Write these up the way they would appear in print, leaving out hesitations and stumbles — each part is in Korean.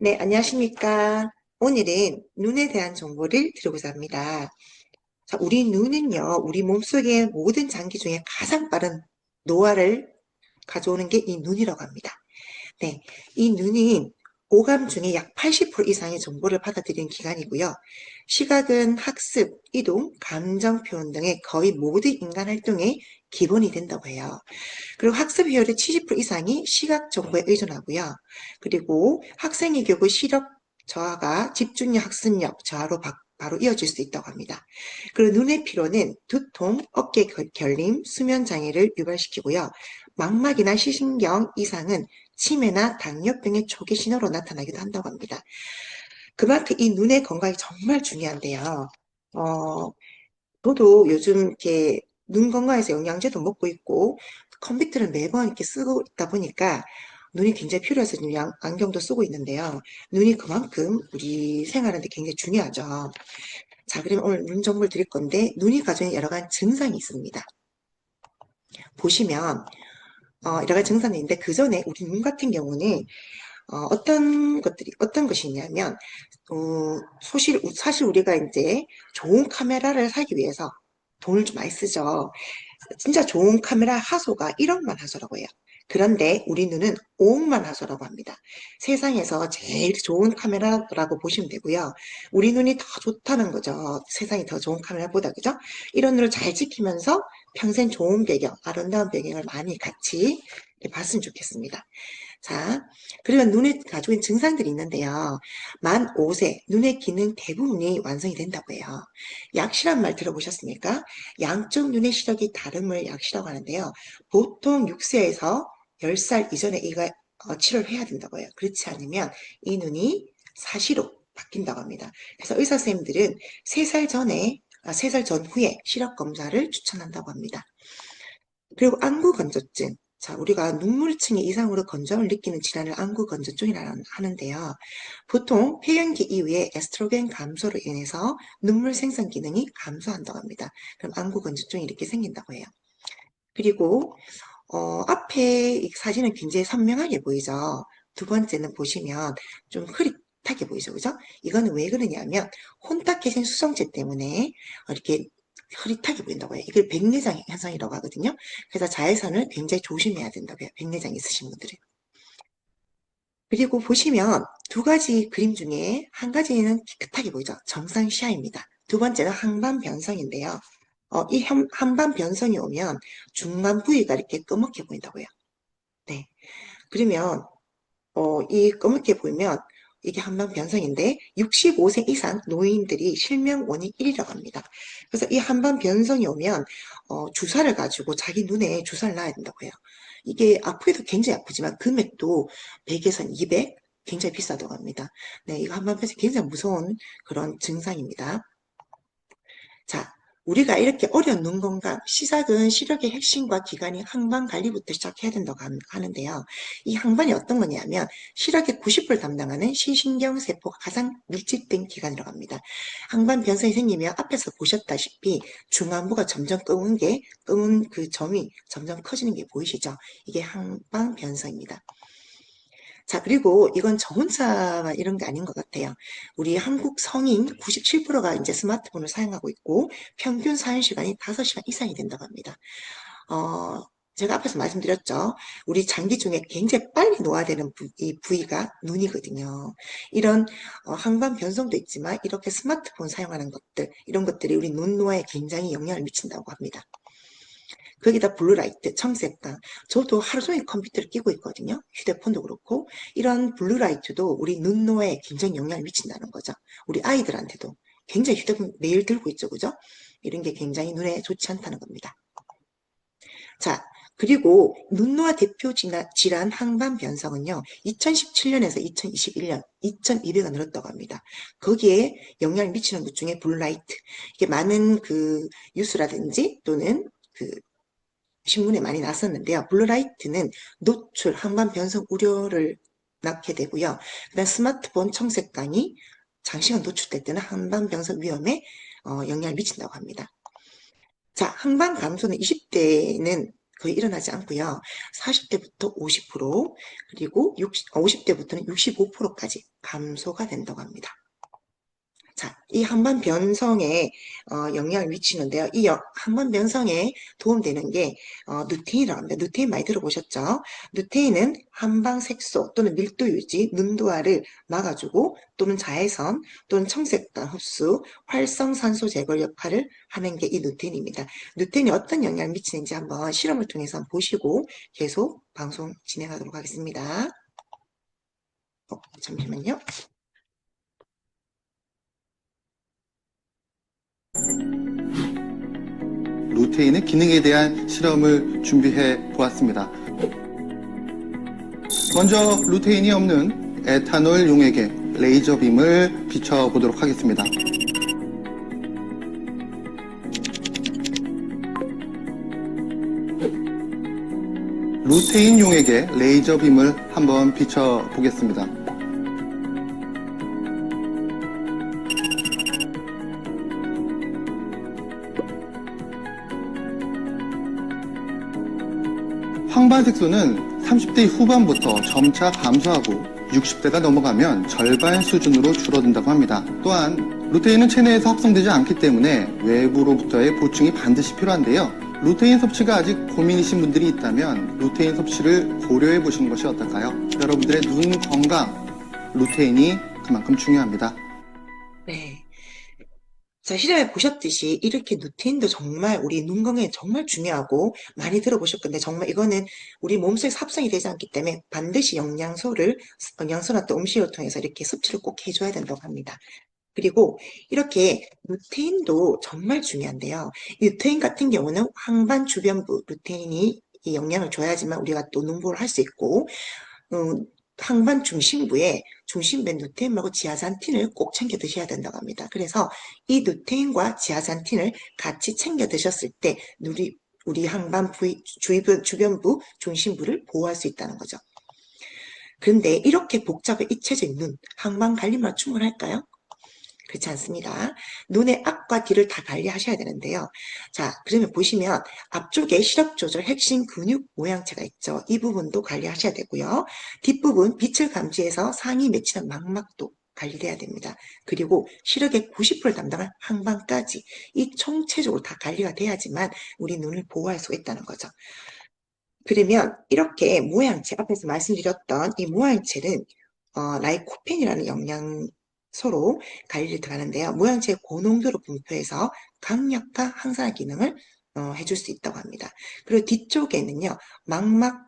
네, 안녕하십니까. 오늘은 눈에 대한 정보를 드리고자 합니다. 자, 우리 눈은요, 우리 몸속의 모든 장기 중에 가장 빠른 노화를 가져오는 게 이 눈이라고 합니다. 네, 이 눈은 오감 중에 약 80% 이상의 정보를 받아들이는 기관이고요. 시각은 학습, 이동, 감정 표현 등의 거의 모든 인간 활동의 기본이 된다고 해요. 그리고 학습 효율의 70% 이상이 시각 정보에 의존하고요. 그리고 학생의 경우 시력 저하가 집중력, 학습력 저하로 바로 이어질 수 있다고 합니다. 그리고 눈의 피로는 두통, 어깨 결림, 수면 장애를 유발시키고요. 망막이나 시신경 이상은 치매나 당뇨병의 초기 신호로 나타나기도 한다고 합니다. 그만큼 이 눈의 건강이 정말 중요한데요. 어, 저도 요즘 이렇게 눈 건강해서 영양제도 먹고 있고 컴퓨터를 매번 이렇게 쓰고 있다 보니까 눈이 굉장히 필요해서 지금 안경도 쓰고 있는데요. 눈이 그만큼 우리 생활하는데 굉장히 중요하죠. 자, 그러면 오늘 눈 정보를 드릴 건데 눈이 가지는 여러 가지 증상이 있습니다. 보시면 여러 가지 증상이 있는데 그 전에 우리 눈 같은 경우는 어떤 것이 있냐면 사실 우리가 이제 좋은 카메라를 사기 위해서 돈을 좀 많이 쓰죠. 진짜 좋은 카메라 하소가 1억만 하소라고 해요. 그런데 우리 눈은 5억만 하소라고 합니다. 세상에서 제일 좋은 카메라라고 보시면 되고요. 우리 눈이 더 좋다는 거죠. 세상에 더 좋은 카메라보다, 그죠? 이런 눈을 잘 지키면서 평생 좋은 배경, 아름다운 배경을 많이 같이 봤으면 좋겠습니다. 자, 그리고 눈에 가지고 있는 증상들이 있는데요. 만 5세, 눈의 기능 대부분이 완성이 된다고 해요. 약시란 말 들어보셨습니까? 양쪽 눈의 시력이 다름을 약시라고 하는데요. 보통 6세에서 10살 이전에 이가 치료를 해야 된다고 해요. 그렇지 않으면 이 눈이 사시로 바뀐다고 합니다. 그래서 의사 선생님들은 3살 전후에 시력 검사를 추천한다고 합니다. 그리고 안구건조증. 자, 우리가 눈물층의 이상으로 건조함을 느끼는 질환을 안구건조증이라 하는데요. 보통 폐경기 이후에 에스트로겐 감소로 인해서 눈물 생성 기능이 감소한다고 합니다. 그럼 안구건조증이 이렇게 생긴다고 해요. 그리고 앞에 이 사진은 굉장히 선명하게 보이죠. 두 번째는 보시면 좀 흐릿하게 보이죠. 그죠? 이거는 왜 그러냐면 혼탁해진 수정체 때문에 이렇게 흐릿하게 보인다고 해요. 이걸 백내장 현상이라고 하거든요. 그래서 자외선을 굉장히 조심해야 된다고 해요. 백내장 있으신 분들은. 그리고 보시면 두 가지 그림 중에 한 가지는 깨끗하게 보이죠. 정상 시야입니다. 두 번째는 항반 변성인데요. 이 항반 변성이 오면 중간 부위가 이렇게 검게 보인다고 해요. 네. 그러면 이 검게 보이면 이게 한방 변성인데 65세 이상 노인들이 실명 원인 1위라고 합니다. 그래서 이 한방 변성이 오면 주사를 가지고 자기 눈에 주사를 놔야 된다고 해요. 이게 아프기도 굉장히 아프지만 금액도 100에서 200 굉장히 비싸다고 합니다. 네, 이거 한방 변성이 굉장히 무서운 그런 증상입니다. 자, 우리가 이렇게 어려운 눈 건강, 시작은 시력의 핵심과 기관인 항반 관리부터 시작해야 된다고 하는데요. 이 항반이 어떤 거냐면 시력의 90%를 담당하는 시신경 세포가 가장 밀집된 기관이라고 합니다. 항반 변성이 생기면 앞에서 보셨다시피 중안부가 점점 검은 그 점이 점점 커지는 게 보이시죠? 이게 항반 변성입니다. 자, 그리고 이건 저 혼자만 이런 게 아닌 것 같아요. 우리 한국 성인 97%가 이제 스마트폰을 사용하고 있고 평균 사용 시간이 5시간 이상이 된다고 합니다. 어, 제가 앞에서 말씀드렸죠. 우리 장기 중에 굉장히 빨리 노화되는 이 부위가 눈이거든요. 이런 항반 변성도 있지만 이렇게 스마트폰 사용하는 것들, 이런 것들이 우리 눈 노화에 굉장히 영향을 미친다고 합니다. 거기다 블루라이트, 청색광. 저도 하루 종일 컴퓨터를 끼고 있거든요. 휴대폰도 그렇고. 이런 블루라이트도 우리 눈노에 굉장히 영향을 미친다는 거죠. 우리 아이들한테도 굉장히 휴대폰 매일 들고 있죠. 그죠? 이런 게 굉장히 눈에 좋지 않다는 겁니다. 자, 그리고 눈노화 대표 질환 항반 변성은요, 2017년에서 2021년 2,200가 늘었다고 합니다. 거기에 영향을 미치는 것 중에 블루라이트. 이게 많은 그 뉴스라든지 또는 그 신문에 많이 났었는데요. 블루라이트는 노출, 항반 변성 우려를 낳게 되고요. 그다음 스마트폰 청색광이 장시간 노출될 때는 항반 변성 위험에 영향을 미친다고 합니다. 자, 항반 감소는 20대는 거의 일어나지 않고요. 40대부터 50%, 그리고 50대부터는 65%까지 감소가 된다고 합니다. 자, 이 한반 변성에 영향을 미치는데요. 이 한반 변성에 도움되는 게 누테인이라고 합니다. 누테인 많이 들어보셨죠? 누테인은 한방 색소 또는 밀도 유지, 눈도화를 막아주고 또는 자외선 또는 청색단 흡수, 활성산소 제거 역할을 하는 게 이 누테인입니다. 누테인이 어떤 영향을 미치는지 한번 실험을 통해서 보시고 계속 방송 진행하도록 하겠습니다. 잠시만요. 루테인의 기능에 대한 실험을 준비해 보았습니다. 먼저 루테인이 없는 에탄올 용액에 레이저 빔을 비춰보도록 하겠습니다. 루테인 용액에 레이저 빔을 한번 비춰보겠습니다. 황반색소는 30대 후반부터 점차 감소하고 60대가 넘어가면 절반 수준으로 줄어든다고 합니다. 또한 루테인은 체내에서 합성되지 않기 때문에 외부로부터의 보충이 반드시 필요한데요. 루테인 섭취가 아직 고민이신 분들이 있다면 루테인 섭취를 고려해 보시는 것이 어떨까요? 여러분들의 눈 건강, 루테인이 그만큼 중요합니다. 네. 자, 실험에 보셨듯이 이렇게 누테인도 정말 우리 눈 건강에 정말 중요하고 많이 들어보실 건데 정말 이거는 우리 몸속에서 합성이 되지 않기 때문에 반드시 영양소나 또 음식을 통해서 이렇게 섭취를 꼭 해줘야 된다고 합니다. 그리고 이렇게 루테인도 정말 중요한데요. 이 루테인 같은 경우는 황반 주변부 루테인이 이 영향을 줘야지만 우리가 또 농보를 할 수 있고 항반 중심부에 중심된 루테인 말고 지아잔틴을 꼭 챙겨 드셔야 된다고 합니다. 그래서 이 루테인과 지아잔틴을 같이 챙겨 드셨을 때 우리 항반 주변부 중심부를 보호할 수 있다는 거죠. 그런데 이렇게 복잡해 잊혀진 눈, 항반 관리만 충분할까요? 그렇지 않습니다. 눈의 앞과 뒤를 다 관리하셔야 되는데요. 자, 그러면 보시면 앞쪽에 시력 조절 핵심 근육 모양체가 있죠. 이 부분도 관리하셔야 되고요. 뒷부분 빛을 감지해서 상이 맺히는 망막도 관리돼야 됩니다. 그리고 시력의 90%를 담당한 항방까지 이 총체적으로 다 관리가 돼야지만 우리 눈을 보호할 수가 있다는 거죠. 그러면 이렇게 모양체, 앞에서 말씀드렸던 이 모양체는 라이코펜이라는 영양소로 관리를 들어가는데요. 모양체의 고농도로 분포해서 강력화 항산화 기능을 해줄 수 있다고 합니다. 그리고 뒤쪽에는요, 망막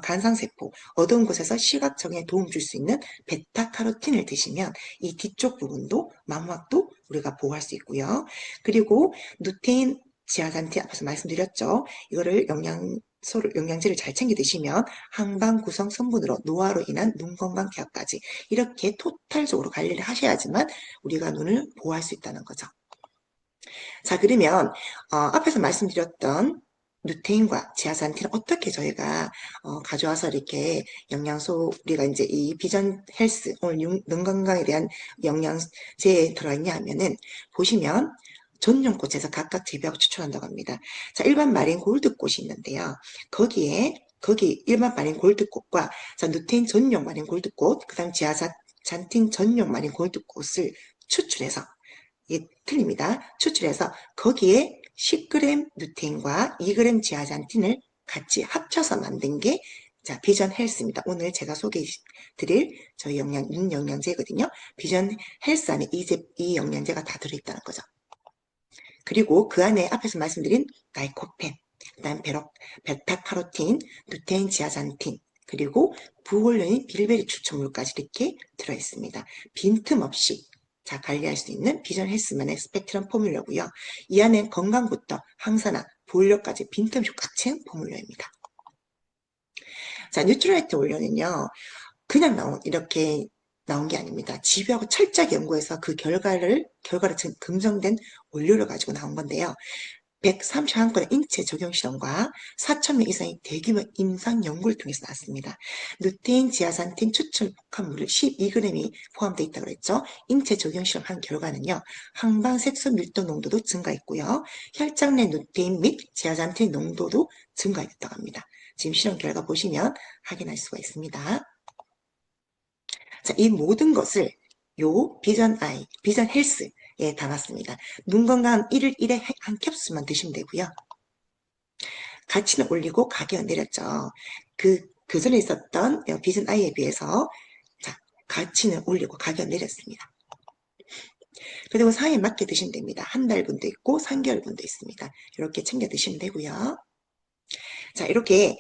간상세포, 어두운 곳에서 시각 정에 도움 줄 수 있는 베타카로틴을 드시면 이 뒤쪽 부분도 망막도 우리가 보호할 수 있고요. 그리고 누테인, 지아잔틴 앞에서 말씀드렸죠. 이거를 영양제를 잘 챙겨 드시면 항방 구성 성분으로 노화로 인한 눈 건강 케어까지 이렇게 토탈적으로 관리를 하셔야지만 우리가 눈을 보호할 수 있다는 거죠. 자, 그러면 앞에서 말씀드렸던 루테인과 지아잔틴을 어떻게 저희가 가져와서 이렇게 영양소 우리가 이제 이 비전 헬스 오늘 눈 건강에 대한 영양제에 들어있냐 하면은 보시면 전용 꽃에서 각각 재배하고 추천한다고 합니다. 자, 일반 마린 골드꽃이 있는데요. 거기 일반 마린 골드꽃과 자, 누테인 전용 마린 골드꽃, 그 다음 지아잔틴 전용 마린 골드꽃을 추출해서 이게 틀립니다. 추출해서 거기에 10g 누테인과 2g 지아잔틴을 같이 합쳐서 만든 게 자, 비전 헬스입니다. 오늘 제가 소개해 드릴 저희 영양제거든요. 비전 헬스 안에 이 영양제가 다 들어있다는 거죠. 그리고 그 안에 앞에서 말씀드린 라이코펜, 그다음 베타카로틴, 루테인, 지아잔틴, 그리고 부올련인 빌베리 추출물까지 이렇게 들어있습니다. 빈틈없이 자 관리할 수 있는 비전 헬스만의 스펙트럼 포뮬러고요. 이 안에 건강부터 항산화, 부올련까지 빈틈없이 꽉 채운 포뮬러입니다. 자, 뉴트라이트 원료는요. 그냥 이렇게 나온 게 아닙니다. 집요하고 철저하게 연구해서 그 결과를 긍정된 원료를 가지고 나온 건데요. 131건의 인체 적용 실험과 4,000명 이상의 대규모 임상 연구를 통해서 나왔습니다. 루테인, 지아산틴, 추출 복합물 12g이 포함되어 있다고 했죠. 인체 적용 실험한 결과는요. 항방 색소 밀도 농도도 증가했고요. 혈장 내 루테인 및 지아산틴 농도도 증가했다고 합니다. 지금 실험 결과 보시면 확인할 수가 있습니다. 자, 이 모든 것을 요 비전 아이, 비전 헬스에 담았습니다. 눈 건강 1일 1회 한 캡슐만 드시면 되고요. 가치는 올리고 가격은 내렸죠. 그 전에 있었던 비전 아이에 비해서 자, 가치는 올리고 가격은 내렸습니다. 그리고 상에 맞게 드시면 됩니다. 한 달분도 있고 3개월분도 있습니다. 이렇게 챙겨 드시면 되고요. 자, 이렇게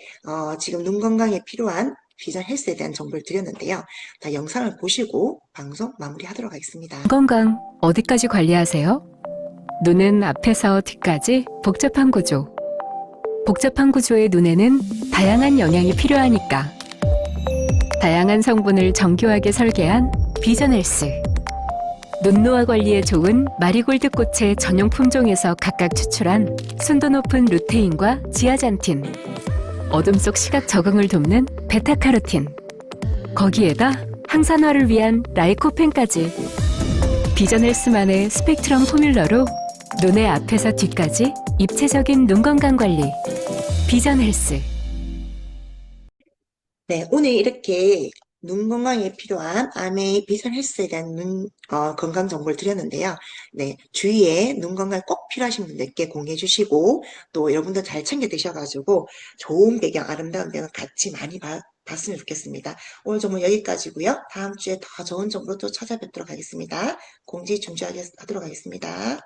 지금 눈 건강에 필요한 비전 헬스에 대한 정보를 드렸는데요. 다 영상을 보시고 방송 마무리하도록 하겠습니다. 건강 어디까지 관리하세요? 눈은 앞에서 뒤까지 복잡한 구조. 복잡한 구조의 눈에는 다양한 영양이 필요하니까. 다양한 성분을 정교하게 설계한 비전 헬스. 눈노화 관리에 좋은 마리골드 꽃의 전용 품종에서 각각 추출한 순도 높은 루테인과 지아잔틴, 어둠 속 시각 적응을 돕는 베타카로틴, 거기에다 항산화를 위한 라이코펜까지. 비전 헬스만의 스펙트럼 포뮬러로 눈의 앞에서 뒤까지 입체적인 눈 건강 관리. 비전 헬스. 네, 오늘 이렇게 눈 건강에 필요한 아메이 비전 헬스에 대한 건강 정보를 드렸는데요. 네, 주위에 눈 건강 꼭 필요하신 분들께 공유해 주시고 또 여러분들 잘 챙겨 드셔가지고 좋은 배경, 아름다운 배경 같이 많이 봤으면 좋겠습니다. 오늘 정보 여기까지고요. 다음 주에 더 좋은 정보로 또 찾아뵙도록 하겠습니다. 공지 중지하도록 하겠습니다.